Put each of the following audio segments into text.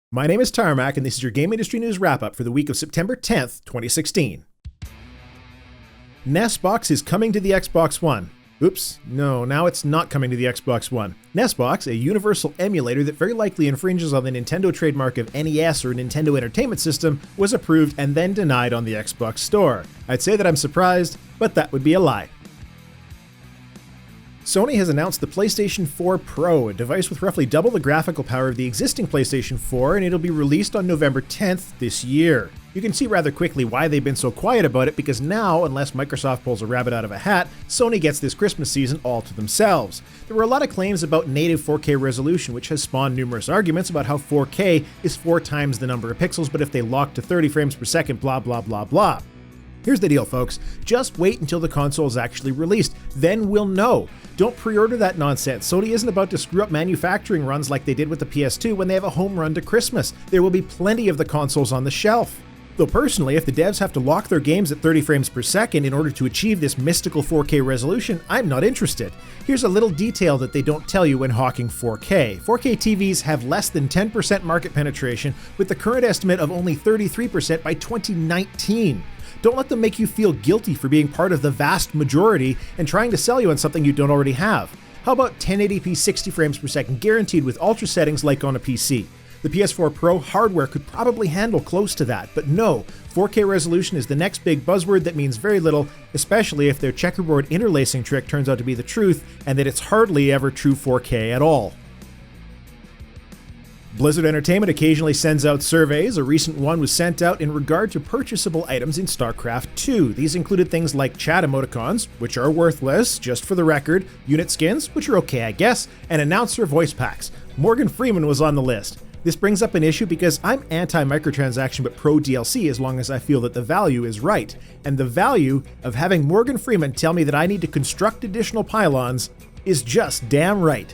My name is Tarmack, and this is your game industry news wrap-up for the week of September 10th, 2016. Nesbox is coming to the Xbox One. Oops, no, now it's not coming to the Xbox One. Nesbox, a universal emulator that very likely infringes on the Nintendo trademark of NES or Nintendo Entertainment System, was approved and then denied on the Xbox Store. I'd say that I'm surprised, but that would be a lie. Sony has announced the PlayStation 4 Pro, a device with roughly double the graphical power of the existing PlayStation 4, and it'll be released on November 10th this year. You can see rather quickly why they've been so quiet about it, because now, unless Microsoft pulls a rabbit out of a hat, Sony gets this Christmas season all to themselves. There were a lot of claims about native 4K resolution, which has spawned numerous arguments about how 4K is 4 times the number of pixels, but if they lock to 30 frames per second, blah blah blah blah. Here's the deal, folks. Just wait until the console is actually released. Then we'll know. Don't pre-order that nonsense. Sony isn't about to screw up manufacturing runs like they did with the PS2 when they have a home run to Christmas. There will be plenty of the consoles on the shelf. Though personally, if the devs have to lock their games at 30 frames per second in order to achieve this mystical 4K resolution, I'm not interested. Here's a little detail that they don't tell you when hawking 4K. 4K TVs have less than 10% market penetration, with the current estimate of only 33% by 2019. Don't let them make you feel guilty for being part of the vast majority and trying to sell you on something you don't already have. How about 1080p 60 frames per second guaranteed with ultra settings like on a PC? The PS4 Pro hardware could probably handle close to that, but no, 4K resolution is the next big buzzword that means very little, especially if their checkerboard interlacing trick turns out to be the truth and that it's hardly ever true 4K at all. Blizzard Entertainment occasionally sends out surveys. A recent one was sent out in regard to purchasable items in Starcraft 2. These included things like chat emoticons, which are worthless, just for the record, unit skins, which are okay I guess, and announcer voice packs. Morgan Freeman was on the list. This brings up an issue because I'm anti-microtransaction but pro DLC as long as I feel that the value is right. And the value of having Morgan Freeman tell me that I need to construct additional pylons is just damn right.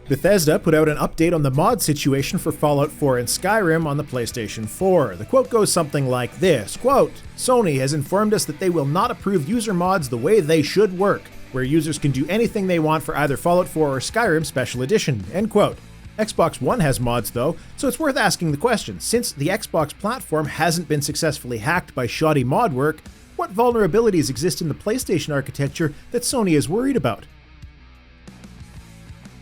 Bethesda put out an update on the mod situation for Fallout 4 and Skyrim on the PlayStation 4. The quote goes something like this, quote, "Sony has informed us that they will not approve user mods the way they should work, where users can do anything they want for either Fallout 4 or Skyrim Special Edition," end quote. Xbox One has mods though, so it's worth asking the question, since the Xbox platform hasn't been successfully hacked by shoddy mod work, what vulnerabilities exist in the PlayStation architecture that Sony is worried about?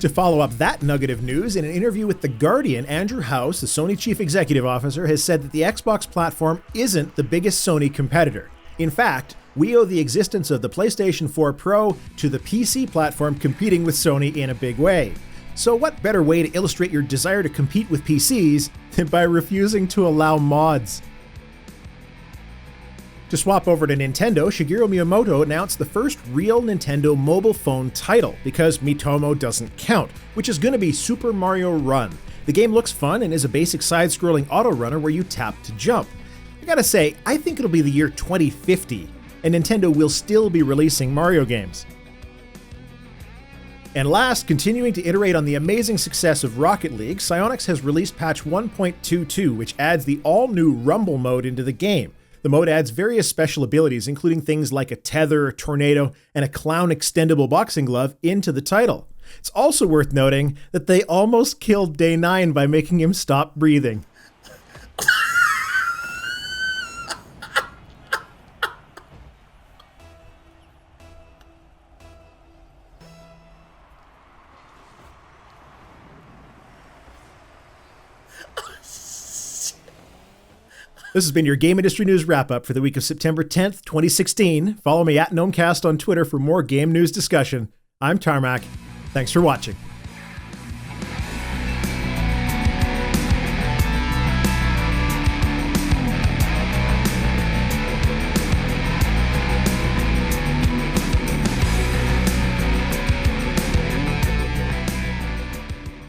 To follow up that nugget of news, in an interview with The Guardian, Andrew House, the Sony chief executive officer, has said that the Xbox platform isn't the biggest Sony competitor. In fact, we owe the existence of the PlayStation 4 Pro to the PC platform competing with Sony in a big way. So what better way to illustrate your desire to compete with PCs than by refusing to allow mods? To swap over to Nintendo, Shigeru Miyamoto announced the first real Nintendo mobile phone title, because Miitomo doesn't count, which is going to be Super Mario Run. The game looks fun and is a basic side-scrolling auto-runner where you tap to jump. I gotta say, I think it'll be the year 2050, and Nintendo will still be releasing Mario games. And last, continuing to iterate on the amazing success of Rocket League, Psyonix has released patch 1.22, which adds the all-new Rumble mode into the game. The mode adds various special abilities, including things like a tether, a tornado, and a clown extendable boxing glove into the title. It's also worth noting that they almost killed Day9 by making him stop breathing. This has been your Game Industry News Wrap-Up for the week of September 10th, 2016. Follow me at GnomeCast on Twitter for more game news discussion. I'm Tarmack. Thanks for watching.